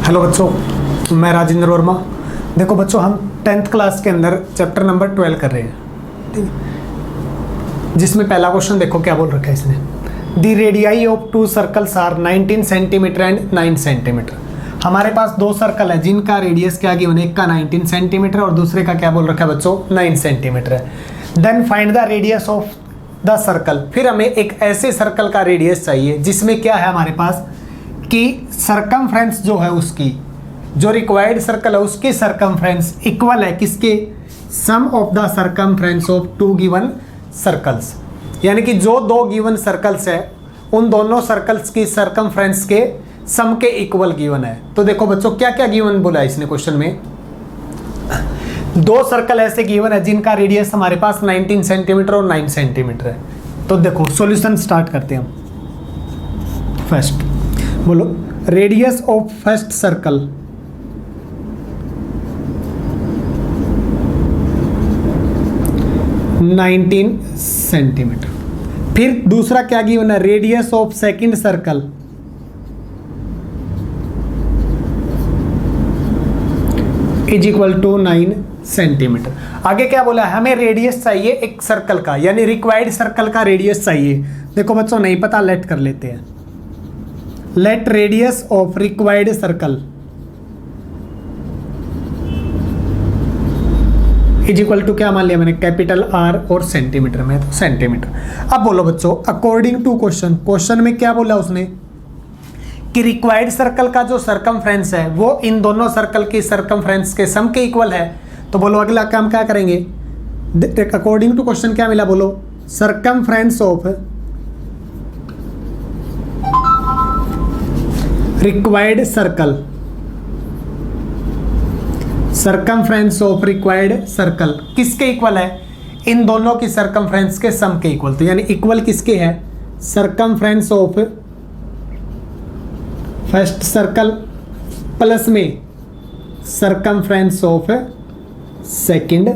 Hello बच्चों, मैं राजेंद्र वर्मा। देखो बच्चों, हम 10th क्लास के अंदर चैप्टर नंबर 12 कर रहे हैं, ठीक है। जिसमें पहला क्वेश्चन देखो क्या बोल रखा है इसने। The radii of two circles are 19 centimetre and 9 centimetre. हमारे पास दो सर्कल है जिनका रेडियस क्या गिवन है, एक का 19 सेंटीमीटर और दूसरे का क्या बोल रखा है बच्चों, 9 सेंटीमीटर है। Then find the radius of the circle. फिर हमें एक ऐसे सर्कल का रेडियस चाहिए जिसमें क्या है हमारे पास कि सरकमफ्रेंस जो है उसकी, जो रिक्वायर्ड सर्कल है उसकी सरकमफ्रेंस इक्वल है किसके, sum of the circumference of two given circles. यानी कि जो दो गिवन सर्कल्स है उन दोनों सर्कल्स की सरकमफ्रेंस के सम के इक्वल गिवन है। तो देखो बच्चों क्या क्या गिवन बोला है इसने क्वेश्चन में। दो सर्कल ऐसे गिवन है जिनका रेडियस हमारे पास 19 सेंटीमीटर और 9 सेंटीमीटर है। तो देखो सॉल्यूशन स्टार्ट करते हैं हम। फर्स्ट बोलो, radius of first circle (19 centimetre. फिर दूसरा क्या गिवन है, radius of second circle is equal to 9 centimetre. आगे क्या बोला है, हमें रेडियस चाहिए एक सर्कल का, यानी रिक्वायर्ड सर्कल का रेडियस चाहिए। देखो बच्चों नहीं पता, लेट कर लेते हैं। Let radius of required circle is equal to क्या मान लिया मैंने, कैपिटल आर और सेंटीमीटर में तो सेंटीमीटर। अब बोलो बच्चों, अकॉर्डिंग टू क्वेश्चन में क्या बोला उसने कि रिक्वायर्ड सर्कल का जो सरकमफ्रेंस है वो इन दोनों सर्कल की सरकमफ्रेंस के सम के इक्वल है। तो बोलो अगला काम क्या करेंगे, अकॉर्डिंग टू क्वेश्चन क्या मिला, बोलो circumference of required circle, circumference of required circle किसके इक्वल है, इन दोनों की सरकमफ्रेंस के सम के इक्वल। तो यानी इक्वल किसके है, circumference of first circle plus में सरकमफ्रेंस ऑफ सेकंड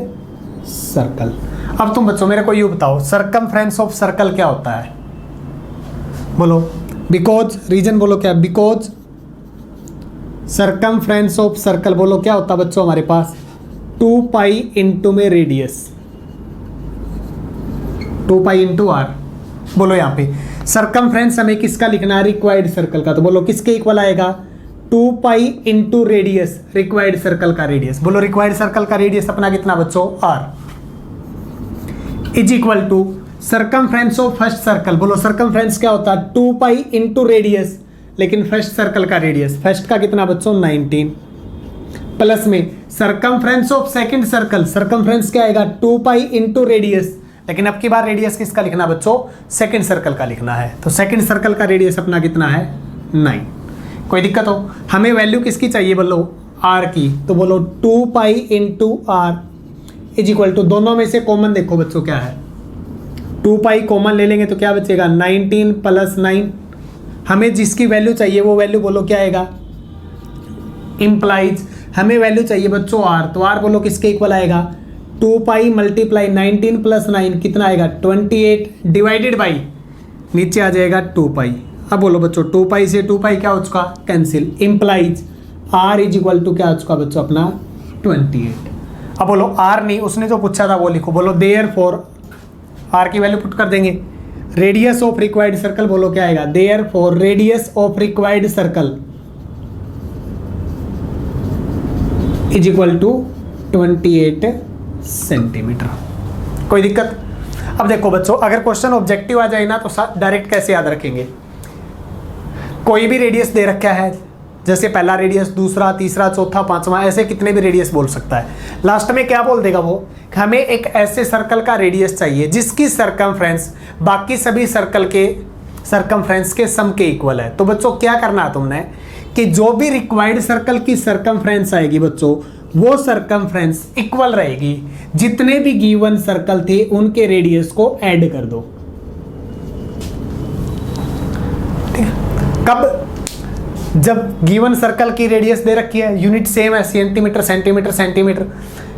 सर्कल। अब तुम बच्चों मेरे को ये बताओ सरकमफ्रेंस ऑफ सर्कल क्या होता है, बोलो। बिकॉज रीजन बोलो क्या, बिकॉज सरकमफ्रेंस ऑफ सर्कल बोलो क्या होता है बच्चों हमारे पास, 2 पाई इंटू में रेडियस, 2 पाई इंटू आर। बोलो यहाँ पे सरकमफ्रेंस हमें किसका लिखना है, रिक्वायर्ड सर्कल का। तो बोलो किसके इक्वल आएगा, 2 pi into radius, required circle का रेडियस। बोलो रिक्वायर्ड सर्कल का रेडियस अपना कितना बच्चों, R, is equal to circumference of first circle. बोलो सरकमफ्रेंस क्या होता है, 2 पाई इंटू रेडियस, लेकिन फर्स्ट सर्कल का रेडियस, फर्स्ट का कितना बच्चों 19, प्लस में circumference of second circle, circumference क्या आएगा 2 पाई इंटू रेडियस, लेकिन अब की बार रेडियस किसका लिखना बच्चों, सेकंड सर्कल का लिखना है। तो सेकंड सर्कल का रेडियस अपना कितना है 9। कोई दिक्कत हो, हमें वैल्यू किसकी चाहिए बोलो, आर की। तो बोलो 2 pi into R is equal to, दोनों में से कॉमन देखो बच्चों क्या है, 2 पाई कॉमन ले लेंगे तो क्या बचेगा 19 प्लस 9। हमें जिसकी वैल्यू चाहिए वो वैल्यू बोलो क्या आएगा, इंप्लाइज हमें वैल्यू चाहिए बच्चों आर। तो आर बोलो किसके इक्वल आएगा, 2 पाई मल्टीप्लाई 19 प्लस 9 कितना आएगा 28, डिवाइडेड बाई नीचे आ जाएगा 2 पाई। अब बोलो बच्चों 2 पाई से 2 पाई क्या हो चुका, cancel, implies R is equal to क्या हो चुका बच्चों अपना 28। अब बोलो आर नहीं, उसने जो पूछा था वो लिखो। बोलो देयरफॉर आर की वैल्यू पुट कर देंगे, रेडियस ऑफ रिक्वायर्ड सर्कल बोलो क्या आएगा, therefore radius of required circle is equal to 28 centimetre. कोई दिक्कत। अब देखो बच्चों अगर क्वेश्चन ऑब्जेक्टिव आ जाए ना तो डायरेक्ट कैसे याद रखेंगे, कोई भी रेडियस दे रखा है, जैसे पहला रेडियस, दूसरा, तीसरा, चौथा, पांचवा, ऐसे कितने भी रेडियस बोल सकता है। लास्ट में क्या बोल देगा वो, हमें एक ऐसे सर्कल का रेडियस चाहिए जिसकी सरकमफ्रेंस बाकी सभी सर्कल के सरकमफ्रेंस के सम के इक्वल है। तो बच्चों क्या करना है तुमने कि जो भी रिक्वायर्ड सर्कल की सरकमफ्रेंस आएगी बच्चों वो सरकमफ्रेंस इक्वल रहेगी, जितने भी गिवन सर्कल थे उनके रेडियस को ऐड कर दो। ठीक है, कब, जब गिवन सर्कल की रेडियस दे रखी है, यूनिट सेम है सेंटीमीटर सेंटीमीटर सेंटीमीटर,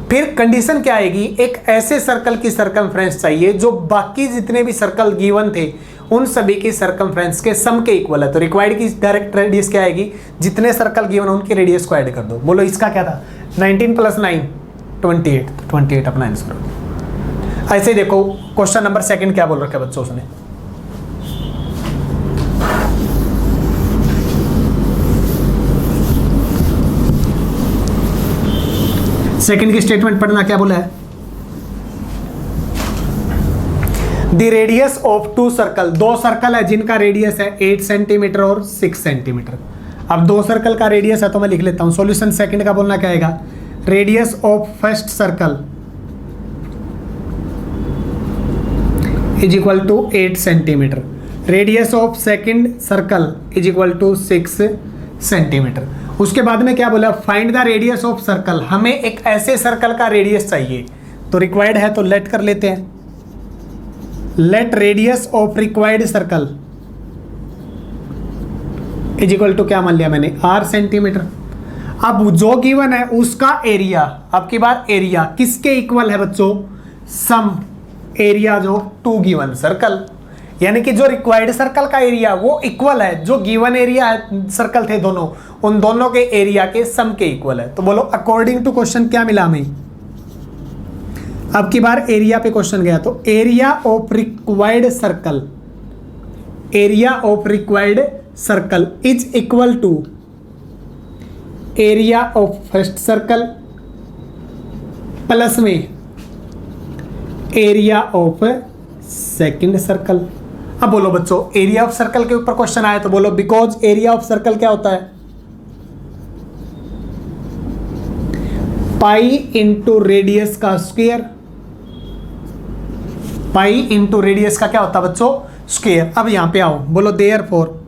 फिर कंडीशन क्या आएगी, एक ऐसे सर्कल की सरकमफ्रेंस चाहिए जो बाकी जितने भी सर्कल गिवन थे उन सभी की सर्कमफ्रेंस के सम के इक्वल है। तो रिक्वायर्ड की डायरेक्ट रेडियस क्या आएगी, जितने सर्कल गिवन उनके रेडियस को ऐड कर दो। बोलो इसका क्या था, 19 + 9 28, 28 अपना आंसर हो। ऐसे ही देखो क्वेश्चन नंबर सेकंड क्या बोल रखा है बच्चों उसने, सेकंड की स्टेटमेंट पढ़ना, क्या बोला है, the radius of two circle, दो सर्कल है जिनका रेडियस है 8 सेंटीमीटर और 6 सेंटीमीटर। अब दो सर्कल का रेडियस है तो मैं लिख लेता हूं, सॉल्यूशन सेकंड का बोलना क्या आएगा, radius of first circle is equal to 8 centimetre, radius of second circle is equal to 6 centimetre. उसके बाद में क्या बोला, find the radius of circle, हमें एक ऐसे सर्कल का रेडियस चाहिए, तो रिक्वायर्ड है तो लेट कर लेते हैं, let radius of required circle is equal to क्या मान लिया मैंने, 8 सेंटीमीटर। अब जो गिवन है उसका एरिया, अब की बार एरिया किसके इक्वल है बच्चों, सम एरिया जो टू गिवन सर्कल, यानी कि जो रिक्वायर्ड सर्कल का एरिया वो इक्वल है जो गिवन एरिया है, सर्कल थे दोनों, उन दोनों के एरिया के सम के इक्वल है। तो बोलो अकॉर्डिंग टू क्वेश्चन क्या मिला हमें, अब की बार एरिया पे क्वेश्चन गया, तो area of required circle, area of required circle is equal to area of first circle plus में एरिया ऑफ सेकंड सर्कल। अब बोलो बच्चों एरिया ऑफ सर्कल के ऊपर क्वेश्चन आया तो बोलो बिकॉज एरिया ऑफ सर्कल क्या होता है, पाई इंटू रेडियस का स्क्वायर, पाई इंटू रेडियस का क्या होता है बच्चों, स्क्वायर। अब यहां पे आओ, बोलो देयरफॉर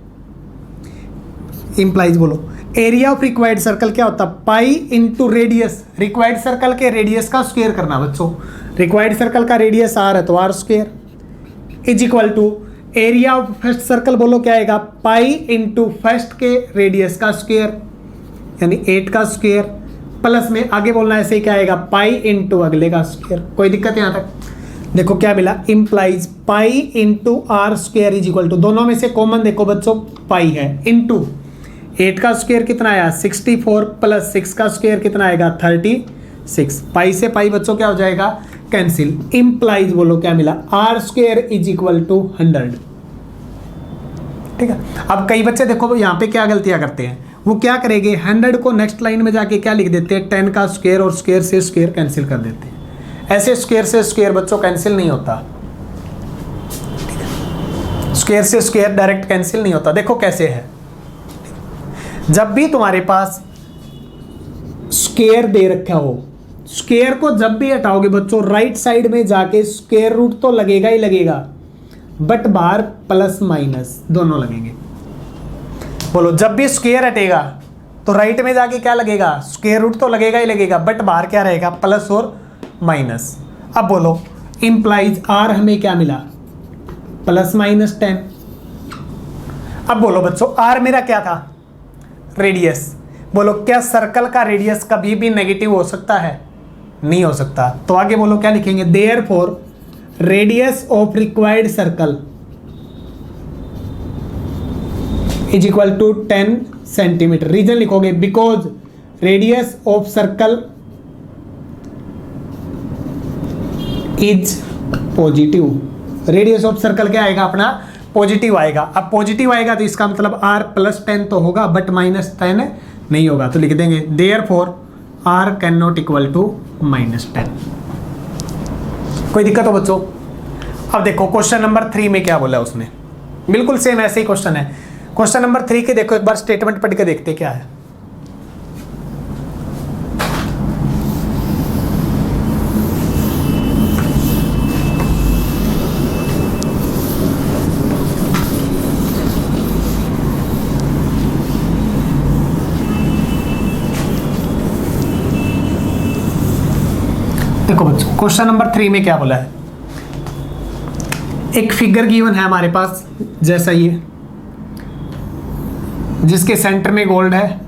इंप्लाइज, बोलो एरिया ऑफ रिक्वायर्ड सर्कल क्या होता है, pi into radius, required circle के रेडियस का स्क्वायर करना बच्चों, रिक्वायर्ड सर्कल का रेडियस आर है तो R square is equal to area of first circle, बोलो क्या आएगा, पाई इंटू फर्स्ट के रेडियस का स्क्वायर यानी 8 का स्क्वायर प्लस में आगे बोलना ऐसे ही क्या आएगा, पाई इंटू अगले का स्क्वायर। कोई दिक्कत यहाँ तक, देखो क्या मिला, implies pi into R square is equal to, दोनों में से कॉमन देखो बच्चों पाई है, इंटू 8 का स्क्वायर कितना आया 64 प्लस 6 का स्क्वायर कितना आएगा 36, पाई से पाई बच्चों क्या हो जाएगा कैंसिल, इंप्लाइज बोलो क्या मिला, R square is equal to 100। ठीक है, अब कई बच्चे देखो यहाँ पे क्या गलतियां करते हैं, वो क्या करेंगे 100 को नेक्स्ट लाइन में जाके क्या लिख देते हैं 10 का स्क्वायर और स्क्वायर से स्क्वायर कैंसिल कर देते हैं। ऐसे स्क्वायर से स्क्वायर बच्चों कैंसिल नहीं होता, स्क्वायर से स्क्वायर डायरेक्ट कैंसिल नहीं होता। देखो कैसे है, जब भी तुम्हारे पास स्क्वायर दे रखा हो, स्क्वायर को जब भी हटाओगे बच्चों राइट साइड में जाके स्क्वायर रूट तो लगेगा ही लगेगा, बट बाहर प्लस माइनस दोनों लगेंगे। बोलो जब भी स्क्वायर हटेगा तो राइट में जाके क्या लगेगा, स्क्वायर रूट तो लगेगा ही लगेगा, बट बाहर क्या रहेगा प्लस और माइनस। अब बोलो इंप्लाइज आर हमें क्या मिला प्लस माइनस 10। अब बोलो बच्चों आर मेरा क्या था रेडियस, बोलो क्या सर्कल का रेडियस कभी भी नेगेटिव हो सकता है, नहीं हो सकता। तो आगे बोलो क्या लिखेंगे, therefore radius of required circle is equal to 10 centimetre. Reason लिखोगे because radius of circle is positive, radius of circle क्या आएगा अपना पॉजिटिव आएगा। अब पॉजिटिव आएगा तो इसका मतलब r प्लस 10 तो होगा बट माइनस 10 नहीं होगा, तो लिख देंगे therefore r cannot equal to -10। कोई दिक्कत हो बच्चों? अब देखो क्वेश्चन नंबर 3 में क्या बोला उसने, बिल्कुल सेम ऐसे ही क्वेश्चन है। क्वेश्चन नंबर 3 के देखो एक बार स्टेटमेंट पढ़ के देखते क्या है। देखो बच्चों क्वेश्चन नंबर 3 में क्या बोला है, एक फिगर गिवन है हमारे पास जैसा ये, जिसके सेंटर में गोल्ड है,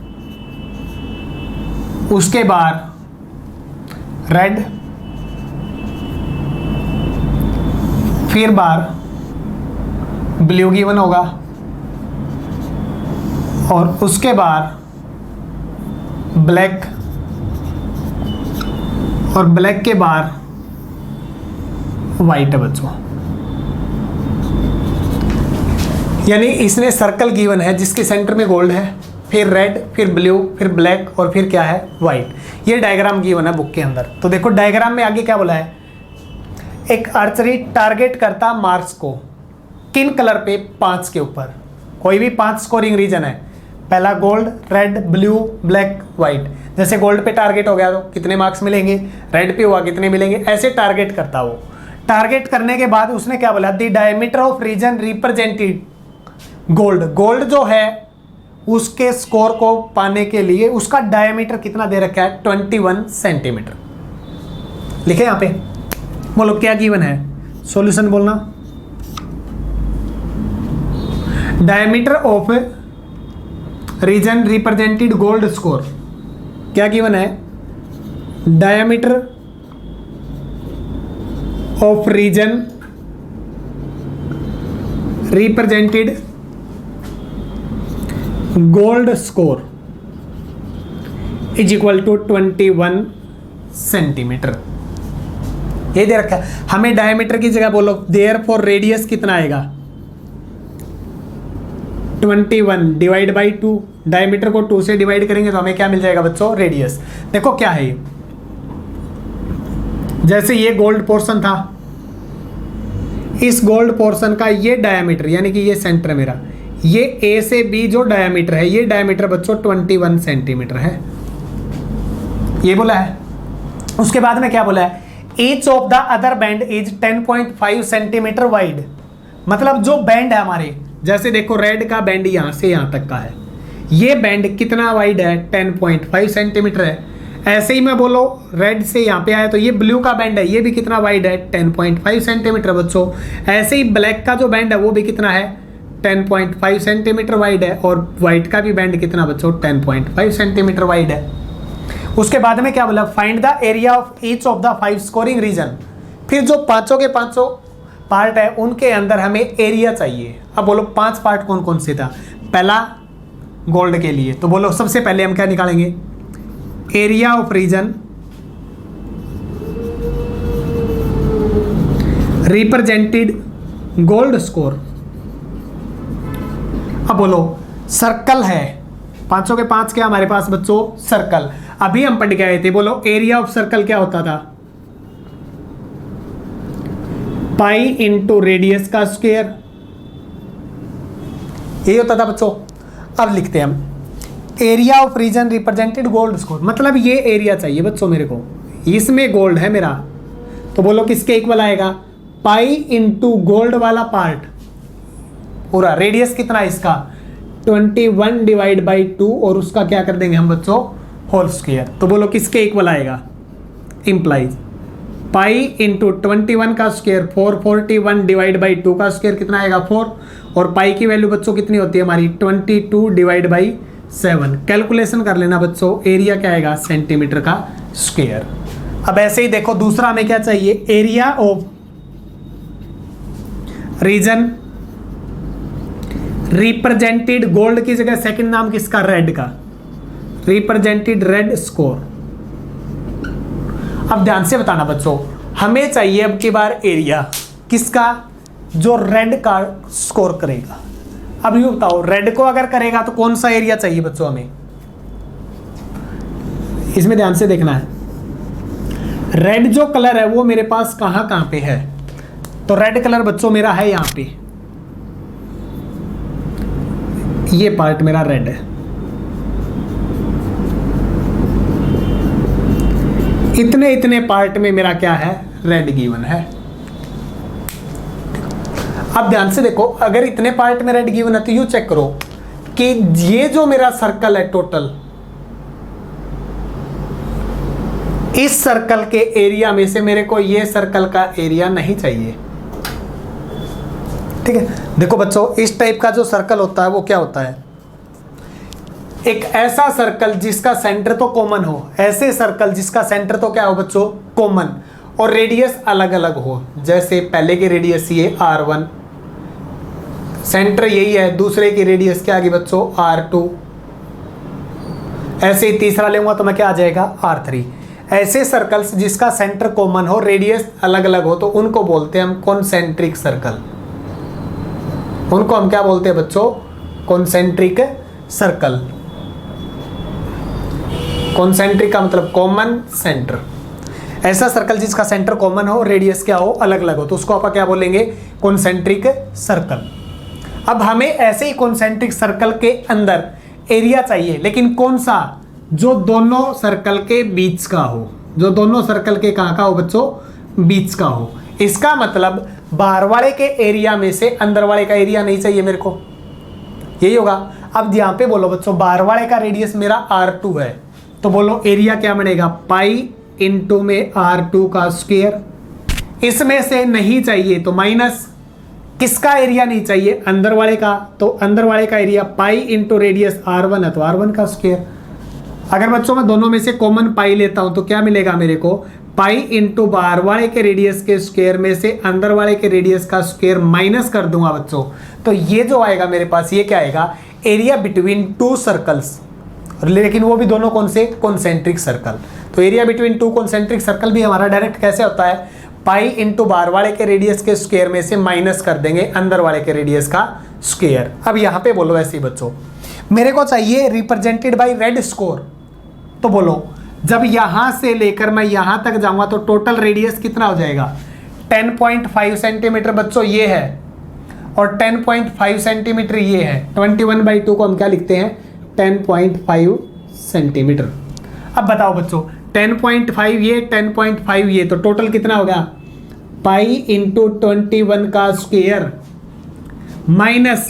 उसके बाहर रेड, फिर बार ब्लू गिवन होगा, और उसके बाद ब्लैक, और ब्लैक के बाद वाइट है बच्चों। यानी इसने सर्कल गिवन है जिसके सेंटर में गोल्ड है, फिर रेड, फिर ब्लू, फिर ब्लैक, और फिर क्या है, वाइट। ये डायग्राम गिवन है बुक के अंदर। तो देखो डायग्राम में आगे क्या बोला है, एक आर्चरी टारगेट करता मार्क्स को किन कलर पे, 5 के ऊपर। कोई भी 5 स्कोरिंग रीजन है, पहला gold, red, blue, black, white. जैसे गोल्ड पे टारगेट हो गया तो कितने मार्क्स मिलेंगे, रेड पे हुआ कितने मिलेंगे, ऐसे टारगेट करता वो। टारगेट करने के बाद उसने क्या बोला, the diameter of region represented gold. Gold जो है उसके स्कोर को पाने के लिए उसका डायमीटर कितना दे रखा है, 21 सेंटीमीटर। लिखे यहां पे, बोलो क्या गिवन है, सॉल्यूशन बोलना। Diameter of region represented gold score क्या गिवन है, diameter of region represented gold score is equal to 21 centimetre. ये दे रखा है हमें, डायमीटर की जगह बोलो देयरफॉर रेडियस कितना आएगा, 21 डिवाइड बाई 2। डायमीटर को 2 से डिवाइड करेंगे तो हमें क्या मिल जाएगा बच्चों, रेडियस। देखो क्या है ये, जैसे ये गोल्ड पोर्शन था, इस गोल्ड पोर्शन का ये डायमीटर यानी कि ये सेंटर मेरा, ये ए से बी जो डायमीटर है, ये डायमीटर बच्चों 21 सेंटीमीटर है, ये बोला है। उसके बाद में क्या बोला है, each of the other band is 10.5 centimetre wide. मतलब जो बैंड है हमारे, जैसे देखो रेड का बैंड यहां से यहां तक का है, ये बैंड कितना वाइड है, 10.5 सेंटीमीटर है। ऐसे ही मैं बोलो रेड से यहाँ पे आया तो ये ब्लू का बैंड है, ये भी कितना वाइड है, 10.5 सेंटीमीटर बच्चों। ऐसे ही ब्लैक का जो बैंड है वो भी कितना है, 10.5 सेंटीमीटर वाइड है, और व्हाइट का भी बैंड कितना बच्चों, 10.5 सेंटीमीटर वाइड है। उसके बाद में क्या बोला, find the area of each of the 5 scoring region. फिर जो पांचों के पांचों पार्ट है उनके अंदर हमें एरिया चाहिए। अब बोलो 5 पार्ट कौन कौन से था, पहला गोल्ड के लिए, तो बोलो सबसे पहले हम क्या निकालेंगे, area of region represented gold score. अब बोलो सर्कल है, पांचों के 5 क्या हमारे पास बच्चों, सर्कल। अभी हम पढ़ के आए थे, बोलो एरिया ऑफ सर्कल क्या होता था, पाई इंटू रेडियस का स्क्वायर, यही होता था बच्चों। अब लिखते हैं हम area of region represented gold score, मतलब ये एरिया चाहिए बच्चों मेरे को, इसमें गोल्ड है मेरा, तो बोलो किसके इक्वल आएगा, पाई इंटू गोल्ड वाला पार्ट पूरा, रेडियस कितना है इसका, 21 डिवाइड बाई 2, और उसका क्या कर देंगे हम बच्चों, होल स्क्वायर। तो बोलो किसके इक्वल आएगा, इंप्लाइज पाई इंटू 21 का स्क्वायर 441 डिवाइड बाई 2 का स्क्वायर कितना आएगा 4, और पाई की वैल्यू बच्चों कितनी होती है हमारी 22 डिवाइड बाई 7। कैलकुलेशन कर लेना बच्चों, एरिया क्या आएगा सेंटीमीटर का स्क्वायर। अब ऐसे ही देखो दूसरा हमें क्या चाहिए, area of region represented gold की जगह सेकंड नाम किसका, रेड का, रिप्रेजेंटेड रेड स्कोर। अब ध्यान से बताना बच्चों, हमें चाहिए अब की बार एरिया किसका, जो रेड का स्कोर करेगा। अब ये बताओ रेड को अगर करेगा तो कौन सा एरिया चाहिए बच्चों हमें, इसमें ध्यान से देखना है। रेड जो कलर है वो मेरे पास कहां पे है, तो रेड कलर बच्चों मेरा है यहां पे, ये पार्ट मेरा रेड है। इतने इतने पार्ट में मेरा क्या है, रेड गिवन है। अब ध्यान से देखो, अगर इतने पार्ट में रेड गिवन है तो यू चेक करो कि ये जो मेरा सर्कल है टोटल, इस सर्कल के एरिया में से मेरे को ये सर्कल का एरिया नहीं चाहिए। ठीक है, देखो बच्चों इस टाइप का जो सर्कल होता है वो क्या होता है, एक ऐसा सर्कल जिसका सेंटर तो कॉमन हो, ऐसे सर्कल जिसका सेंटर तो क्या हो बच्चों, कॉमन, और रेडियस अलग अलग हो। जैसे पहले के रेडियस ये R1, सेंटर यही है, दूसरे की रेडियस क्या आ गई बच्चों R2। ऐसे ही तीसरा लेंगे तो मैं क्या आ जाएगा R3। ऐसे सर्कल्स जिसका सेंटर कॉमन हो, रेडियस अलग अलग हो, तो उनको बोलते हैं हम कॉन्सेंट्रिक सर्कल। उनको हम क्या बोलते हैं बच्चों? Concentric circle. कॉन्सेंट्रिक का मतलब कॉमन सेंटर। ऐसा सर्कल जिसका सेंटर कॉमन हो, रेडियस क्या हो, अलग अलग हो, तो उसको आप क्या बोलेंगे? Concentric circle. अब हमें ऐसे ही कॉन्सेंट्रिक सर्कल के अंदर एरिया चाहिए, लेकिन कौन सा? जो दोनों सर्कल के बीच का हो। जो दोनों सर्कल के कहां का हो बच्चों? बीच का हो। इसका मतलब बाहर वाले के एरिया में से अंदर वाले का एरिया नहीं चाहिए मेरे को, यही होगा। अब यहां पे बोलो बच्चों, बाहर वाले का रेडियस मेरा R2 है, तो बोलो एरिया क्या बनेगा? पाई इंटू में R2 का स्क्वायर। इसमें से नहीं चाहिए तो माइनस। किसका एरिया नहीं चाहिए? अंदर वाले का। तो अंदर वाले का area pi into radius R1 है, तो R1 का स्क्वायर। अगर बच्चों मैं दोनों में से कॉमन पाई लेता हूं तो क्या मिलेगा मेरे को? पाई इंटू बाहर वाले के रेडियस के स्क्वायर में से अंदर वाले के रेडियस का स्क्वायर माइनस कर दूंगा बच्चों, तो ये जो आएगा मेरे पास, ये क्या आएगा? एरिया बिटवीन टू सर्कल्स, लेकिन वो भी दोनों कौन से? Concentric circle. तो area between two concentric circle भी हमारा डायरेक्ट कैसे होता है? पाई इंटू बाहर वाले के रेडियस के स्क्वायर में से माइनस कर देंगे अंदर वाले के रेडियस का स्क्वायर। अब यहां पे बोलो ऐसे ही बच्चों, मेरे को चाहिए रिप्रेजेंटेड बाय रेड स्कोर। तो बोलो जब यहां से लेकर मैं यहां तक जाऊंगा तो टोटल रेडियस कितना हो जाएगा? 10.5 सेंटीमीटर बच्चों ये है, और 10.5 सेंटीमीटर ये है। 21/2 को हम क्या लिखते हैं? 10.5 सेंटीमीटर। अब बताओ बच्चों, 10.5 ये, 10.5 ये, तो टोटल कितना हो गया? पाई इंटू 21 का स्क्वायर माइनस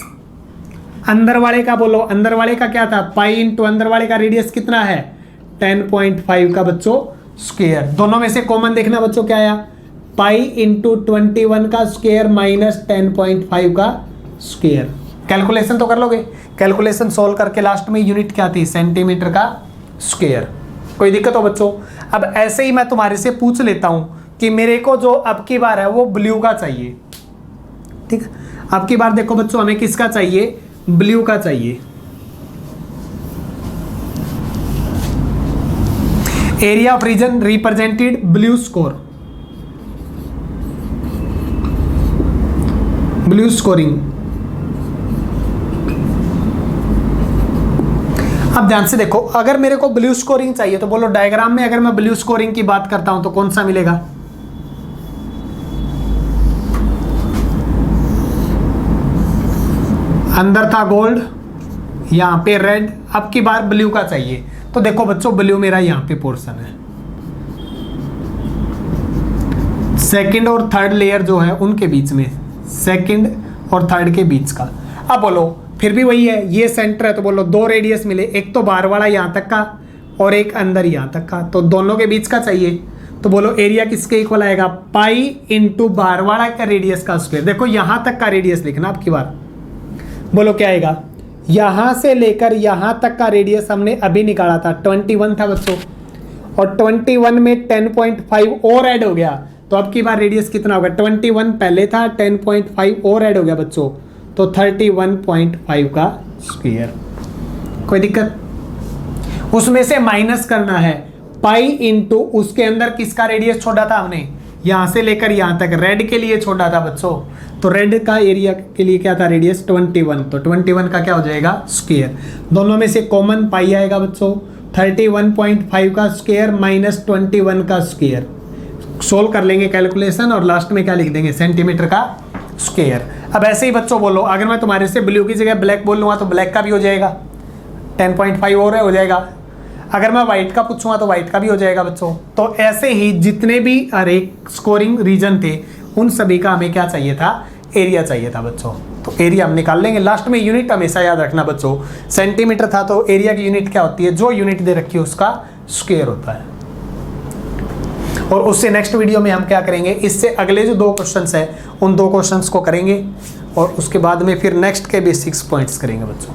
अंदर वाले का। बोलो अंदर वाले का क्या था? पाई इंटू अंदर वाले का रेडियस कितना है? 10.5 का बच्चों स्क्वायर। दोनों में से कॉमन देखना बच्चों क्या आया? पाई इंटू 21 का स्क्वायर माइनस 10.5 का स्क्वायर। कैलकुलेशन तो कर लोगे? कैलकुलेशन सोल्व करके लास्ट में यूनिट क्या थी? सेंटीमीटर का स्क्वायर। कोई दिक्कत हो बच्चों? अब ऐसे ही मैं तुम्हारे से पूछ लेता हूं कि मेरे को जो अब की बार है वो ब्लू का चाहिए, ठीक है? अब की बार देखो बच्चों, हमें किसका चाहिए? ब्लू का चाहिए। Area of region represented blue score, blue scoring. अब ध्यान से देखो, अगर मेरे को ब्लू स्कोरिंग चाहिए तो बोलो डायग्राम में अगर मैं ब्लू स्कोरिंग की बात करता हूं तो कौन सा मिलेगा? अंदर था गोल्ड, यहां पे रेड। अब की बार ब्लू का चाहिए, तो देखो बच्चों ब्लू मेरा यहां पे पोर्शन है। सेकंड और थर्ड लेयर जो है उनके बीच में, सेकंड और थर्ड के बीच का। अब बोलो फिर भी वही है, ये सेंटर है, तो बोलो दो रेडियस मिले, एक तो बाहर वाला यहां तक का और एक अंदर यहां तक का, तो दोनों के बीच का चाहिए। तो बोलो एरिया किसके इक्वल आएगा? पाई इंटू बाहर वाला का रेडियस का स्क्वायर। देखो यहां तक का रेडियस लिखना आपकी बार। बोलो क्या आएगा? यहां से लेकर यहां तक का रेडियस हमने अभी निकाला था, 21 था बच्चों, और 21 में 10.5 और ऐड हो गया, तो अब की बार रेडियस कितना होगा? 21 पहले था, 10.5 और ऐड हो गया बच्चों, तो 31.5 का स्क्वायर। कोई दिक्कत? उसमें से माइनस करना है पाई इंटू उसके अंदर किसका रेडियस छोड़ा था हमने? यहां से लेकर यहां तक रेड के लिए छोड़ा था बच्चों, तो रेड का एरिया के लिए क्या था? रेडियस 21, तो 21 का क्या हो जाएगा? स्क्वायर। दोनों में से कॉमन पाई आएगा बच्चों, 31.5 का स्क्वायर माइनस 21 का स्क्वायर। सोल्व कर लेंगे कैलकुलेशन और लास्ट में क्या लिख देंगे? सेंटीमीटर का स्क्वायर। अब ऐसे ही बच्चों बोलो, अगर मैं तुम्हारे से ब्लू की जगह ब्लैक बोल लूँगा तो ब्लैक का भी हो जाएगा, 10.5 और हो जाएगा। अगर मैं व्हाइट का पूछूंगा तो व्हाइट का भी हो जाएगा बच्चों। तो ऐसे ही जितने भी हर एक स्कोरिंग रीजन थे उन सभी का हमें क्या चाहिए था? एरिया चाहिए था बच्चों। तो एरिया हम निकाल लेंगे। लास्ट में यूनिट हमेशा याद रखना बच्चों, सेंटीमीटर था तो एरिया की यूनिट क्या होती है? जो यूनिट दे रखी है उसका स्क्वायर होता है। और उससे नेक्स्ट वीडियो में हम क्या करेंगे? इससे अगले जो 2 क्वेश्चंस है उन 2 क्वेश्चंस को करेंगे और उसके बाद में फिर नेक्स्ट के बेसिक्स पॉइंट्स करेंगे बच्चों।